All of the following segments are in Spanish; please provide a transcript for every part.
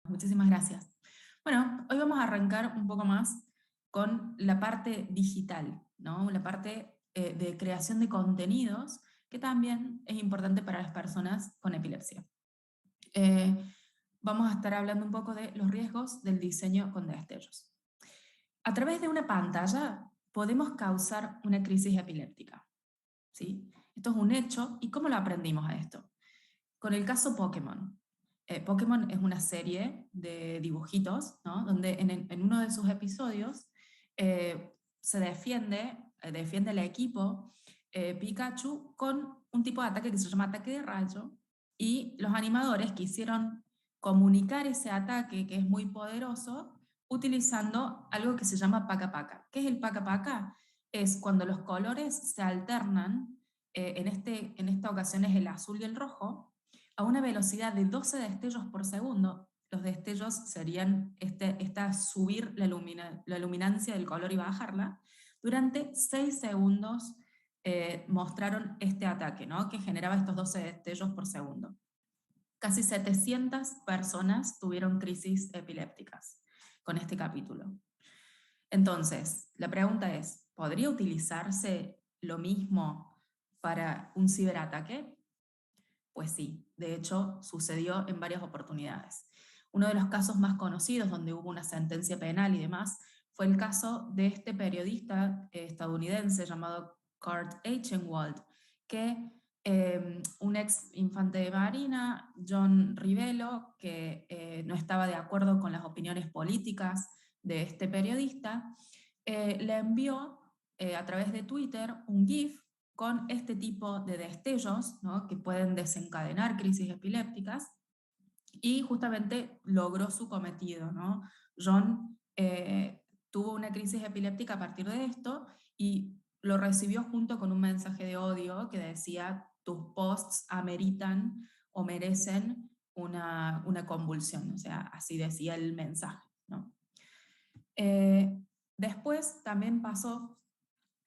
Muchísimas gracias. Bueno, hoy vamos a arrancar un poco más con la parte digital, ¿no? La parte de creación de contenidos, que también es importante para las personas con epilepsia. Eh, Vamos a estar hablando un poco de los riesgos del diseño con destellos. A través de una pantalla podemos causar una crisis epiléptica, ¿sí? Esto es un hecho, ¿y cómo lo aprendimos a esto? Con el caso Pokémon. Pokémon es una serie de dibujitos, ¿no? Donde en uno de sus episodios se defiende el equipo Pikachu con un tipo de ataque que se llama ataque de rayo, y los animadores quisieron comunicar ese ataque, que es muy poderoso, utilizando algo que se llama paca paca. ¿Qué es el paca paca? Es cuando los colores se alternan, en esta ocasión es el azul y el rojo, a una velocidad de 12 destellos por segundo. Los destellos serían subir la luminancia del color y bajarla. Durante 6 segundos mostraron este ataque, ¿no? Que generaba estos 12 destellos por segundo. Casi 700 personas tuvieron crisis epilépticas con este capítulo. Entonces, la pregunta es, ¿podría utilizarse lo mismo para un ciberataque? Pues sí, de hecho sucedió en varias oportunidades. Uno de los casos más conocidos donde hubo una sentencia penal y demás fue el caso de este periodista estadounidense llamado Kurt Eichenwald, que un ex infante de marina, John Rivelo, que no estaba de acuerdo con las opiniones políticas de este periodista, le envió a través de Twitter un GIF con este tipo de destellos, ¿no? Que pueden desencadenar crisis epilépticas, y justamente logró su cometido, ¿no? John tuvo una crisis epiléptica a partir de esto y lo recibió junto con un mensaje de odio que decía: tus posts ameritan o merecen una convulsión, o sea, así decía el mensaje, ¿no? Eh, Después también pasó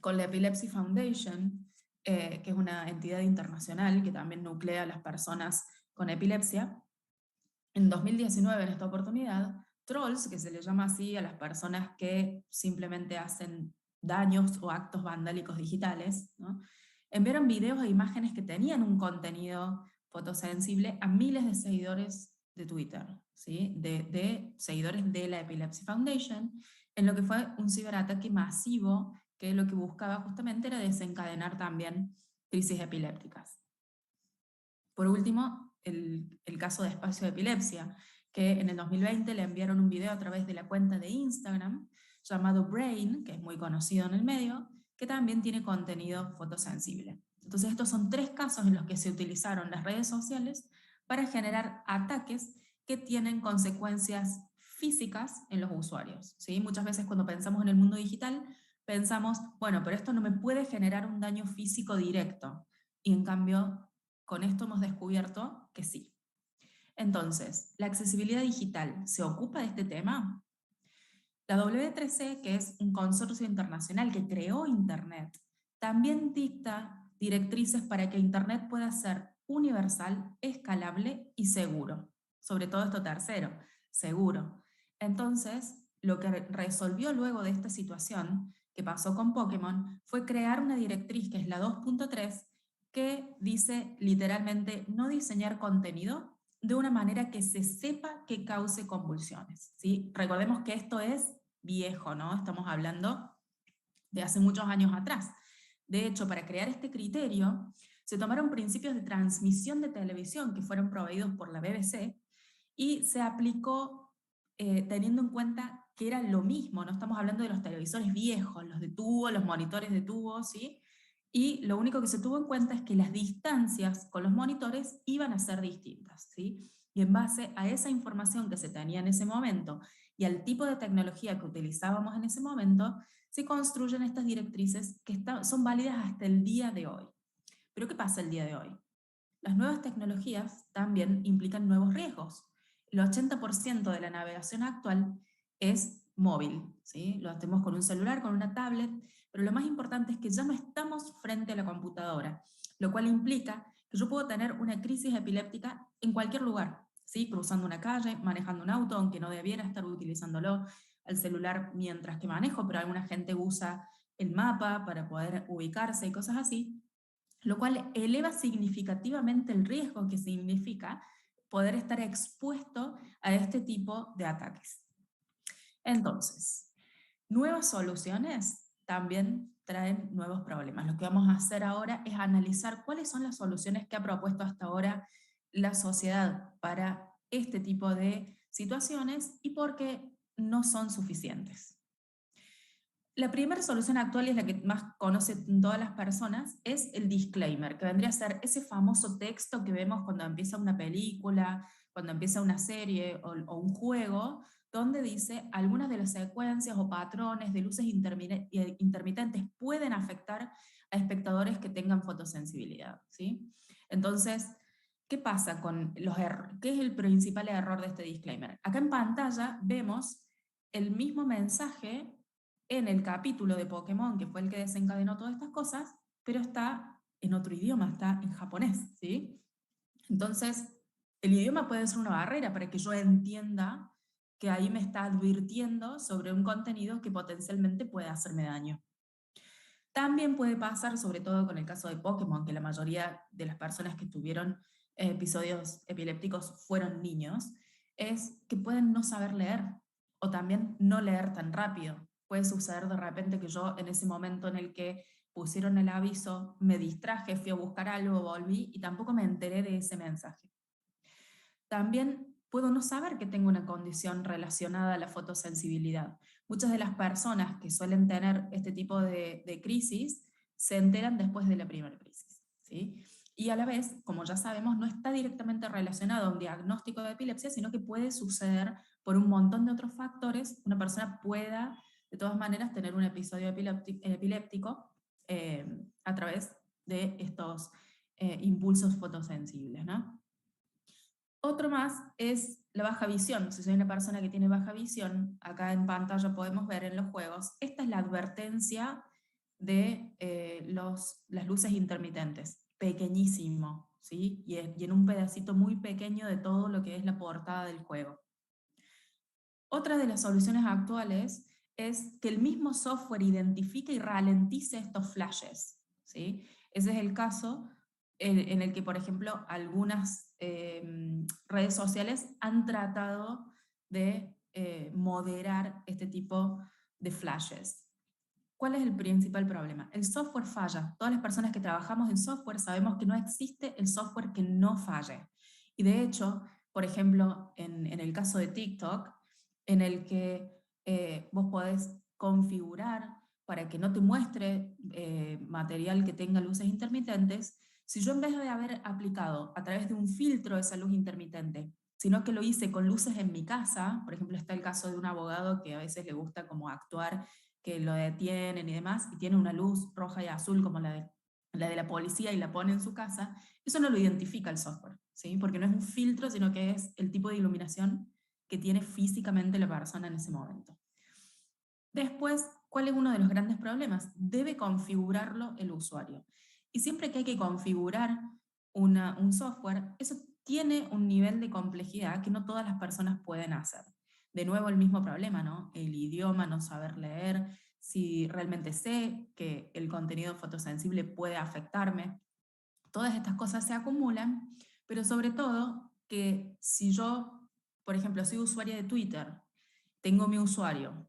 con la Epilepsy Foundation, que es una entidad internacional que también nuclea a las personas con epilepsia. En 2019, en esta oportunidad, trolls, que se le llama así a las personas que simplemente hacen daños o actos vandálicos digitales, ¿no? Enviaron videos e imágenes que tenían un contenido fotosensible a miles de seguidores de Twitter, ¿sí? De seguidores de la Epilepsy Foundation, en lo que fue un ciberataque masivo que lo que buscaba justamente era desencadenar también crisis epilépticas. Por último, el caso de Espacio de Epilepsia, que en el 2020 le enviaron un video a través de la cuenta de Instagram llamado Brain, que es muy conocido en el medio, que también tiene contenido fotosensible. Entonces estos son 3 casos en los que se utilizaron las redes sociales para generar ataques que tienen consecuencias físicas en los usuarios, ¿sí? Muchas veces cuando pensamos en el mundo digital, pensamos, bueno, pero esto no me puede generar un daño físico directo. Y en cambio, con esto hemos descubierto que sí. Entonces, ¿la accesibilidad digital se ocupa de este tema? La W3C, que es un consorcio internacional que creó Internet, también dicta directrices para que Internet pueda ser universal, escalable y seguro. Sobre todo esto tercero, seguro. Entonces, lo que resolvió luego de esta situación que pasó con Pokémon fue crear una directriz que es la 2.3, que dice literalmente no diseñar contenido de una manera que se sepa que cause convulsiones, ¿sí? Recordemos que esto es viejo, ¿no? Estamos hablando de hace muchos años atrás. De hecho, para crear este criterio, se tomaron principios de transmisión de televisión que fueron proveídos por la BBC y se aplicó teniendo en cuenta que era lo mismo, no estamos hablando de los televisores viejos, los de tubo, los monitores de tubo, ¿sí? Y lo único que se tuvo en cuenta es que las distancias con los monitores iban a ser distintas, ¿sí? Y en base a esa información que se tenía en ese momento y al tipo de tecnología que utilizábamos en ese momento, se construyen estas directrices que son válidas hasta el día de hoy. Pero ¿qué pasa el día de hoy? Las nuevas tecnologías también implican nuevos riesgos. El 80% de la navegación actual es móvil, ¿sí? Lo hacemos con un celular, con una tablet, pero lo más importante es que ya no estamos frente a la computadora, lo cual implica que yo puedo tener una crisis epiléptica en cualquier lugar. ¿sí? Cruzando una calle, manejando un auto, aunque no debiera estar utilizándolo, al celular mientras que manejo, pero alguna gente usa el mapa para poder ubicarse y cosas así, lo cual eleva significativamente el riesgo que significa poder estar expuesto a este tipo de ataques. Entonces, nuevas soluciones también traen nuevos problemas. Lo que vamos a hacer ahora es analizar cuáles son las soluciones que ha propuesto hasta ahora la sociedad para este tipo de situaciones y por qué no son suficientes. La primera solución actual, y es la que más conocen todas las personas, es el disclaimer, que vendría a ser ese famoso texto que vemos cuando empieza una película, cuando empieza una serie o un juego, donde dice algunas de las secuencias o patrones de luces intermitentes pueden afectar a espectadores que tengan fotosensibilidad, ¿sí? Entonces, ¿qué pasa con los errores? ¿Qué es el principal error de este disclaimer? Acá en pantalla vemos el mismo mensaje en el capítulo de Pokémon, que fue el que desencadenó todas estas cosas, pero está en otro idioma, está en japonés, ¿sí? Entonces, el idioma puede ser una barrera para que yo entienda que ahí me está advirtiendo sobre un contenido que potencialmente puede hacerme daño. También puede pasar, sobre todo con el caso de Pokémon, que la mayoría de las personas que tuvieron episodios epilépticos fueron niños, es que pueden no saber leer o también no leer tan rápido. Puede suceder de repente que yo en ese momento en el que pusieron el aviso me distraje, fui a buscar algo, volví y tampoco me enteré de ese mensaje. También puedo no saber que tengo una condición relacionada a la fotosensibilidad. Muchas de las personas que suelen tener este tipo de crisis se enteran después de la primera crisis, ¿sí? Y a la vez, como ya sabemos, no está directamente relacionado a un diagnóstico de epilepsia, sino que puede suceder por un montón de otros factores. Una persona pueda, de todas maneras, tener un episodio epiléptico a través de estos impulsos fotosensibles, ¿no? Otro más es la baja visión. Si soy una persona que tiene baja visión, acá en pantalla podemos ver en los juegos, esta es la advertencia de las luces intermitentes, pequeñísimo, ¿sí? Y en un pedacito muy pequeño de todo lo que es la portada del juego. Otra de las soluciones actuales es que el mismo software identifique y ralentice estos flashes, ¿sí? Ese es el caso en el que, por ejemplo, algunas redes sociales han tratado de moderar este tipo de flashes. ¿Cuál es el principal problema? El software falla. Todas las personas que trabajamos en software sabemos que no existe el software que no falle. Y de hecho, por ejemplo, en el caso de TikTok, en el que vos podés configurar para que no te muestre material que tenga luces intermitentes, si yo en vez de haber aplicado a través de un filtro esa luz intermitente, sino que lo hice con luces en mi casa, por ejemplo, está el caso de un abogado que a veces le gusta como actuar, que lo detienen y demás, y tiene una luz roja y azul como la de la policía y la pone en su casa, eso no lo identifica el software, ¿sí? Porque no es un filtro, sino que es el tipo de iluminación que tiene físicamente la persona en ese momento. Después, ¿cuál es uno de los grandes problemas? Debe configurarlo el usuario. Y siempre que hay que configurar un software, eso tiene un nivel de complejidad que no todas las personas pueden hacer. De nuevo el mismo problema, ¿no? El idioma, no saber leer, si realmente sé que el contenido fotosensible puede afectarme. Todas estas cosas se acumulan, pero sobre todo que si yo, por ejemplo, soy usuaria de Twitter, tengo mi usuario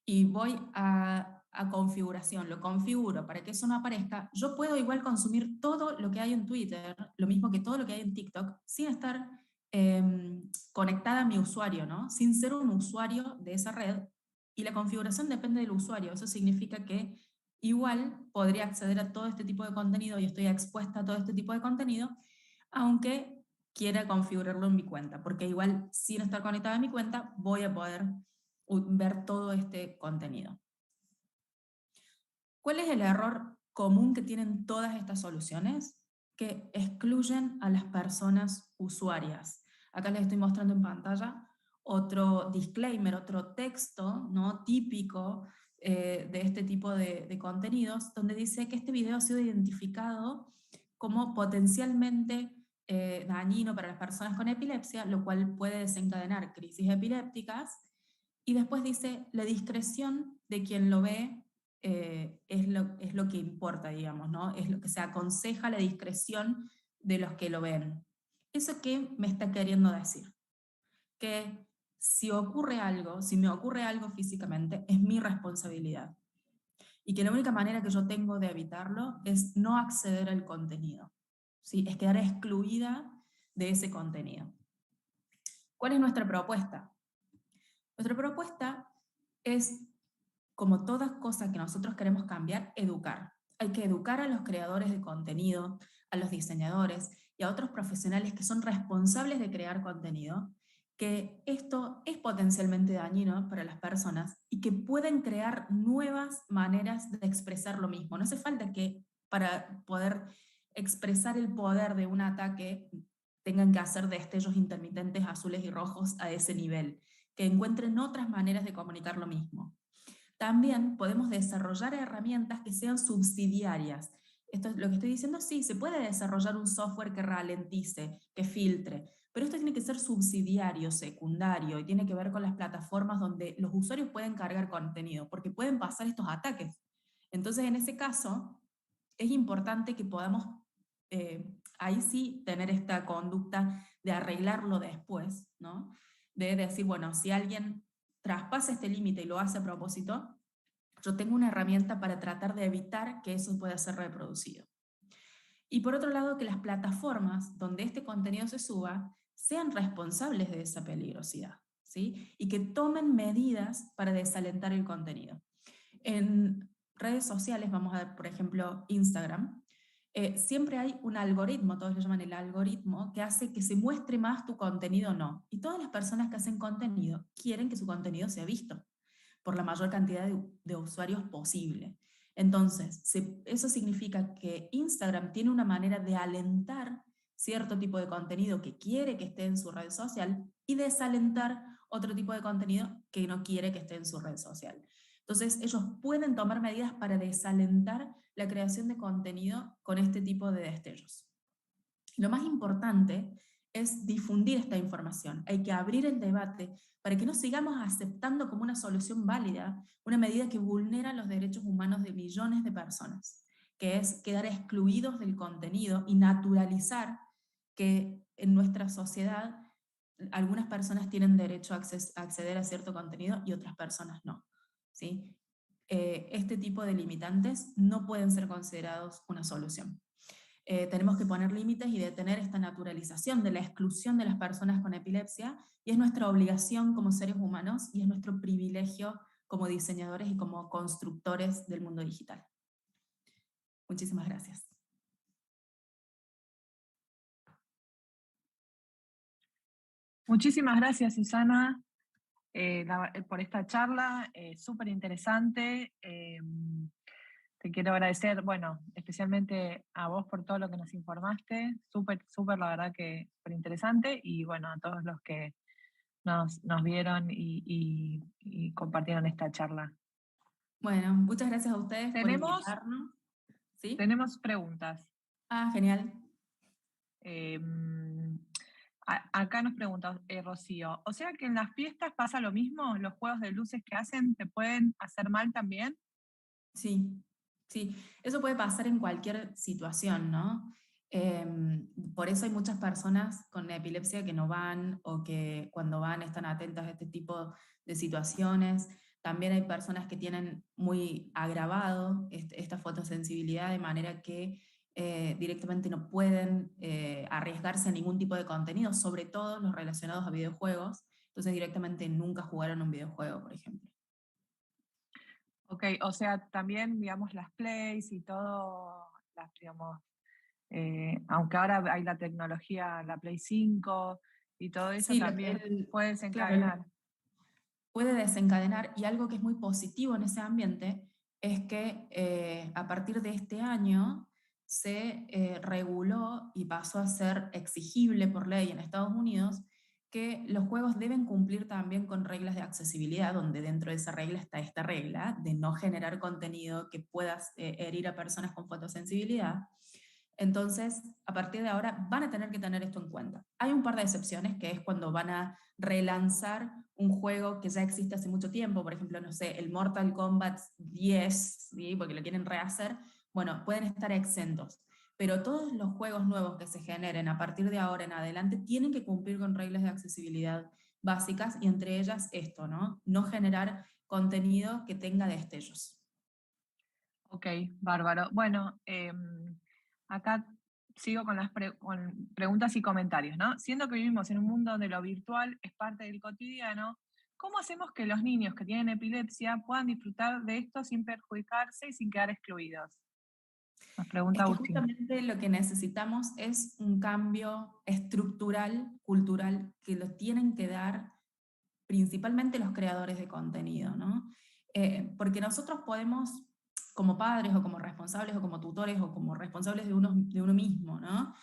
y voy a configuración, lo configuro para que eso no aparezca, yo puedo igual consumir todo lo que hay en Twitter, lo mismo que todo lo que hay en TikTok, sin estar conectada a mi usuario, ¿no? Sin ser un usuario de esa red. Y la configuración depende del usuario. Eso significa que igual podría acceder a todo este tipo de contenido y estoy expuesta a todo este tipo de contenido, aunque quiera configurarlo en mi cuenta, porque igual sin estar conectada a mi cuenta voy a poder ver todo este contenido. ¿Cuál es el error común que tienen todas estas soluciones? Que excluyen a las personas usuarias. Acá les estoy mostrando en pantalla otro disclaimer, otro texto, ¿no?, típico de este tipo de contenidos, donde dice que este video ha sido identificado como potencialmente dañino para las personas con epilepsia, lo cual puede desencadenar crisis epilépticas. Y después dice, la discreción de quien lo ve es lo que importa, digamos, ¿no? Es lo que se aconseja, la discreción de los que lo ven. ¿Eso qué me está queriendo decir? Que si ocurre algo, si me ocurre algo físicamente, es mi responsabilidad. Y que la única manera que yo tengo de evitarlo es no acceder al contenido, ¿sí? Es quedar excluida de ese contenido. ¿Cuál es nuestra propuesta? Nuestra propuesta es, como todas cosas que nosotros queremos cambiar, educar. Hay que educar a los creadores de contenido, a los diseñadores y a otros profesionales que son responsables de crear contenido, que esto es potencialmente dañino para las personas y que pueden crear nuevas maneras de expresar lo mismo. No hace falta que para poder expresar el poder de un ataque tengan que hacer destellos intermitentes azules y rojos a ese nivel, que encuentren otras maneras de comunicar lo mismo. También podemos desarrollar herramientas que sean subsidiarias. Esto es lo que estoy diciendo, sí, se puede desarrollar un software que ralentice, que filtre, pero esto tiene que ser subsidiario, secundario, y tiene que ver con las plataformas donde los usuarios pueden cargar contenido, porque pueden pasar estos ataques. Entonces, en ese caso, es importante que podamos, ahí sí, tener esta conducta de arreglarlo después, ¿no? De decir, bueno, si alguien traspasa este límite y lo hace a propósito, yo tengo una herramienta para tratar de evitar que eso pueda ser reproducido. Y por otro lado, que las plataformas donde este contenido se suba sean responsables de esa peligrosidad, ¿sí? Y que tomen medidas para desalentar el contenido. En redes sociales, vamos a ver, por ejemplo, Instagram, siempre hay un algoritmo, todos lo llaman el algoritmo, que hace que se muestre más tu contenido o no. Y todas las personas que hacen contenido quieren que su contenido sea visto por la mayor cantidad de usuarios posible. Entonces, eso significa que Instagram tiene una manera de alentar cierto tipo de contenido que quiere que esté en su red social y desalentar otro tipo de contenido que no quiere que esté en su red social. Entonces, ellos pueden tomar medidas para desalentar la creación de contenido con este tipo de destellos. Lo más importante es difundir esta información. Hay que abrir el debate para que no sigamos aceptando como una solución válida una medida que vulnera los derechos humanos de millones de personas, que es quedar excluidos del contenido y naturalizar que en nuestra sociedad algunas personas tienen derecho a acceder a cierto contenido y otras personas no, ¿sí? Este tipo de limitantes no pueden ser considerados una solución. Tenemos que poner límites y detener esta naturalización de la exclusión de las personas con epilepsia, y es nuestra obligación como seres humanos y es nuestro privilegio como diseñadores y como constructores del mundo digital. Muchísimas gracias. Muchísimas gracias, Susana, por esta charla, súper interesante. Te quiero agradecer, bueno, especialmente a vos por todo lo que nos informaste, súper, súper, la verdad que súper interesante, y bueno, a todos los que nos vieron y compartieron esta charla. Bueno, muchas gracias a ustedes por Tenemos, invitarnos. ¿Sí? tenemos preguntas. Genial. Acá nos pregunta Rocío, o sea que en las fiestas pasa lo mismo, los juegos de luces que hacen te pueden hacer mal también. Sí, sí, eso puede pasar en cualquier situación, ¿no? Por eso hay muchas personas con epilepsia que no van o que cuando van están atentas a este tipo de situaciones. También hay personas que tienen muy agravado esta fotosensibilidad de manera que directamente no pueden arriesgarse a ningún tipo de contenido, sobre todo los relacionados a videojuegos. Entonces directamente nunca jugaron un videojuego, por ejemplo. Ok, o sea, también, digamos, las plays y todo, digamos, aunque ahora hay la tecnología, la Play 5 y todo eso Sí, también puede claro, desencadenar. puede desencadenar, y algo que es muy positivo en ese ambiente es que a partir de este año se reguló y pasó a ser exigible por ley en Estados Unidos que los juegos deben cumplir también con reglas de accesibilidad, donde dentro de esa regla está esta regla de no generar contenido que pueda herir a personas con fotosensibilidad. Entonces, a partir de ahora van a tener que tener esto en cuenta. Hay un par de excepciones, que es cuando van a relanzar un juego que ya existe hace mucho tiempo, por ejemplo, no sé, el Mortal Kombat 10, ¿sí? Porque lo quieren rehacer, bueno, pueden estar exentos. Pero todos los juegos nuevos que se generen a partir de ahora en adelante tienen que cumplir con reglas de accesibilidad básicas y entre ellas esto, ¿no? No generar contenido que tenga destellos. Ok, bárbaro. Bueno, acá sigo con con preguntas y comentarios, ¿no? Siendo que vivimos en un mundo donde lo virtual es parte del cotidiano, ¿cómo hacemos que los niños que tienen epilepsia puedan disfrutar de esto sin perjudicarse y sin quedar excluidos? Nos Es pregunta que Agustín. justamente lo que necesitamos es un cambio estructural, cultural, que lo tienen que dar principalmente los creadores de contenido, ¿no? Porque nosotros podemos, como padres o como responsables o como tutores o como responsables de uno mismo, ¿no?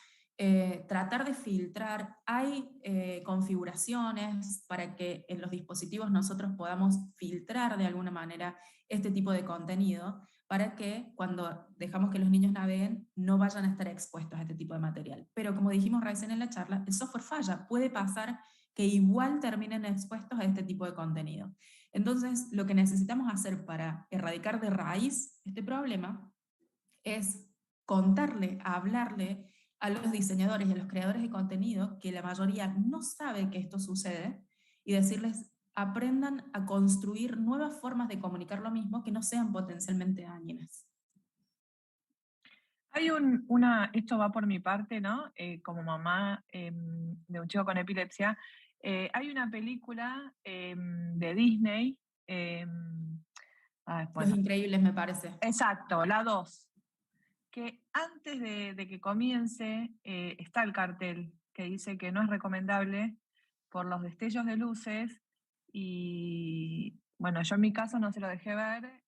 Tratar de filtrar, hay configuraciones para que en los dispositivos nosotros podamos filtrar de alguna manera este tipo de contenido, para que cuando dejamos que los niños naveguen no vayan a estar expuestos a este tipo de material. Pero como dijimos recién en la charla, el software falla, puede pasar que igual terminen expuestos a este tipo de contenido. Entonces, lo que necesitamos hacer para erradicar de raíz este problema es contarle, hablarle a los diseñadores y a los creadores de contenido, que la mayoría no sabe que esto sucede, y decirles, aprendan a construir nuevas formas de comunicar lo mismo que no sean potencialmente dañinas. Hay esto va por mi parte, ¿no? Como mamá de un chico con epilepsia, hay una película de Disney, Los bueno, Increíbles, me parece. exacto, la 2, que antes de que comience está el cartel que dice que no es recomendable por los destellos de luces y bueno, yo en mi caso no se lo dejé ver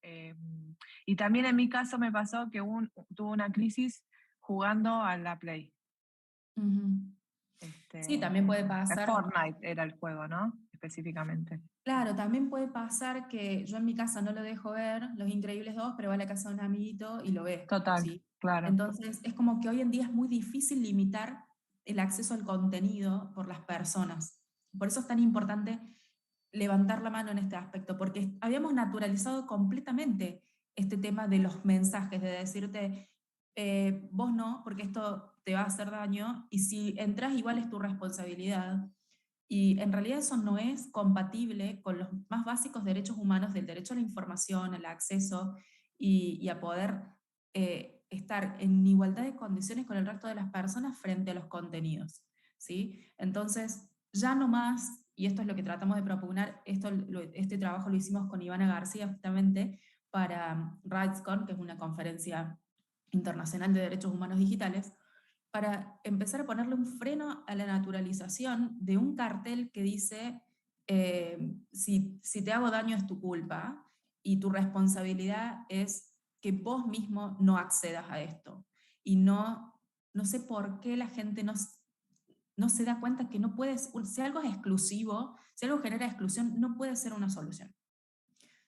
y también en mi caso me pasó que tuve una crisis jugando a la Play. Ujú. Sí, también puede pasar. Fortnite era el juego, ¿no? Específicamente. Claro, también puede pasar que yo en mi casa no lo dejo ver, Los Increíbles 2, pero va a la casa de un amiguito y lo ve, Total, ¿sí? claro. Entonces, es como que hoy en día es muy difícil limitar el acceso al contenido por las personas. Por eso es tan importante levantar la mano en este aspecto, porque habíamos naturalizado completamente este tema de los mensajes, de decirte, vos no, porque esto te va a hacer daño, y si entras igual es tu responsabilidad. Y en realidad eso no es compatible con los más básicos derechos humanos, del derecho a la información, al acceso y a poder estar en igualdad de condiciones con el resto de las personas frente a los contenidos, ¿sí? Entonces, ya no más, y esto es lo que tratamos de propugnar, este trabajo lo hicimos con Ivana García justamente para RightsCon, que es una conferencia internacional de derechos humanos digitales, para empezar a ponerle un freno a la naturalización de un cartel que dice, si te hago daño es tu culpa y tu responsabilidad es que vos mismo no accedas a esto. Y no sé por qué la gente no se da cuenta que no puedes, si algo es exclusivo, si algo genera exclusión, no puede ser una solución.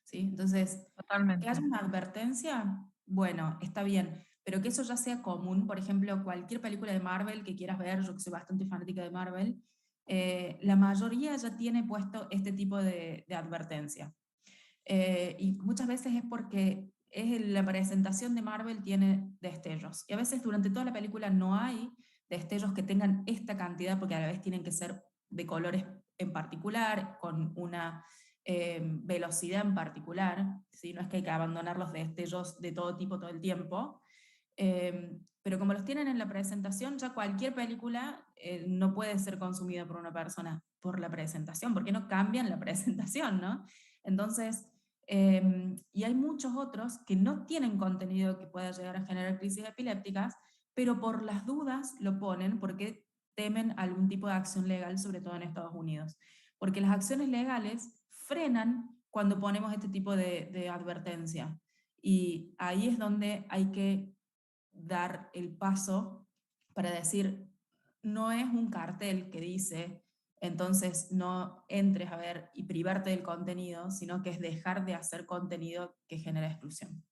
¿Sí? Entonces, que haya Totalmente. una advertencia, bueno, está bien, pero que eso ya sea común, por ejemplo, cualquier película de Marvel que quieras ver, yo que soy bastante fanática de Marvel, la mayoría ya tiene puesto este tipo de advertencia. Y muchas veces es porque la presentación de Marvel tiene destellos. Y a veces durante toda la película no hay destellos que tengan esta cantidad, porque a la vez tienen que ser de colores en particular, con una velocidad en particular, ¿sí? No es que hay que abandonar los destellos de todo tipo todo el tiempo. Pero como los tienen en la presentación, ya cualquier película no puede ser consumida por una persona por la presentación, porque no cambian la presentación, ¿no? Entonces, y hay muchos otros que no tienen contenido que pueda llegar a generar crisis epilépticas, pero por las dudas lo ponen porque temen algún tipo de acción legal, sobre todo en Estados Unidos. Porque las acciones legales frenan cuando ponemos este tipo de advertencia. Y ahí es donde hay que dar el paso para decir, no es un cartel que dice, entonces no entres a ver y privarte del contenido, sino que es dejar de hacer contenido que genera exclusión.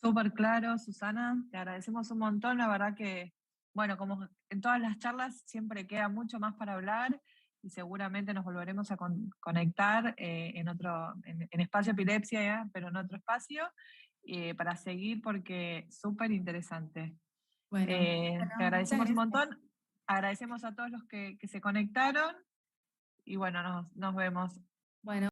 Súper claro, Susana, te agradecemos un montón, la verdad que, bueno, como en todas las charlas siempre queda mucho más para hablar y seguramente nos volveremos a conectar en Espacio Epilepsia, pero en otro espacio, para seguir porque súper interesante. Te Bueno, muchas agradecemos un gracias. montón, agradecemos a todos los que se conectaron y bueno, nos vemos. Bueno.